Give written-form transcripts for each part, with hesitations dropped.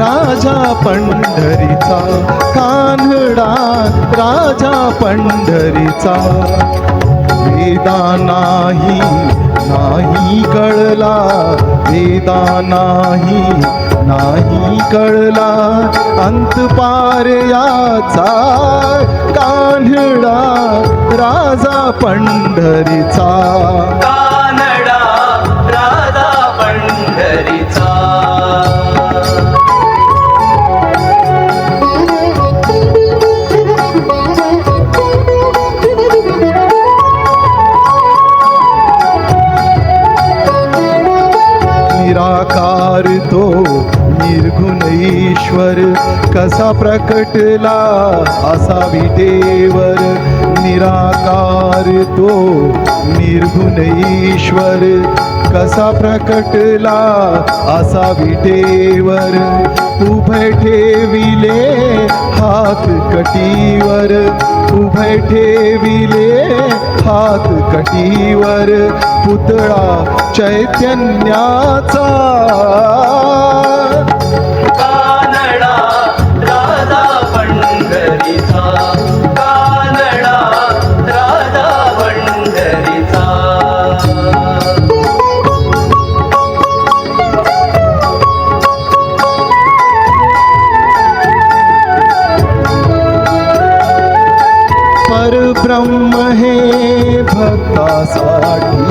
राजा पंढरीचा, कान्हडा राजा पंढरीचा. वेदा नाही कळला, वेदा नाही कळला, अंत पार याचा, कान्हडा राजा पंढरीचा. कानडा राजा पंढरीचा. निराकार तो निर्गुण ईश्वर, कसा प्रकटला असा विटेवर. निराकार तो निर्गुण ईश्वर, कसा प्रकटला असा विटेवर. उभय ठेविले हात कटीवर, उभय ठेविले हात कटीवर. पुतळा चैतन्याचा, कानडा राजा पंढरीचा. कानडा राजा पंढरीचा. परब्रह्म हे भक्तासाठी,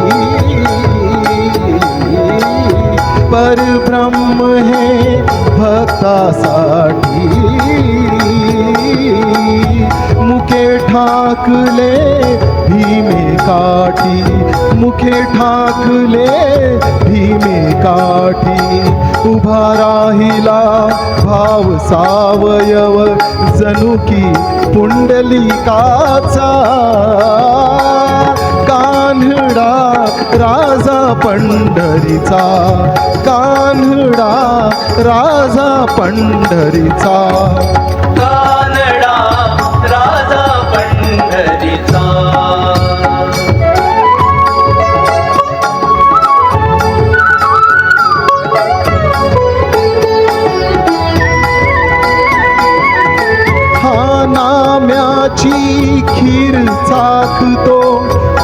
परब्रह्म हे भक्तासाठी. मुखे ठाकले भीमे काठी, मुखे ठाकले भीमे काठी. उभा राहिला भाव सावयव, जणू की पुंडलिकाचा. कान्हडा राजा पंढरीचा, कान्हडा राजा पंढरीचा. कानडा राजा पंढरीचा. हा नाम्याची खीर चाखतो,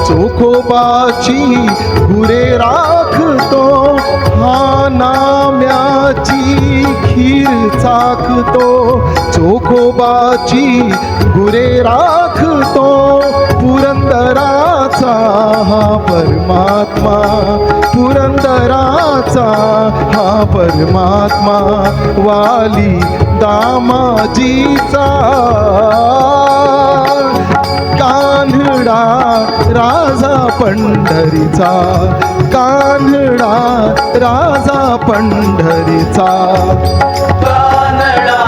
चोखोबाची गुरे राखतो. हा नाम्याची खीर चाखतो, चोखोबाची गुरे राखतो. पुरंदराचा हा परमात्मा, पुरंदराचा हा परमात्मा. वाली दामाजीचा, कान्हडा राजा पंढरीचा, कान्हडा राजा पंढरीचा. कानडा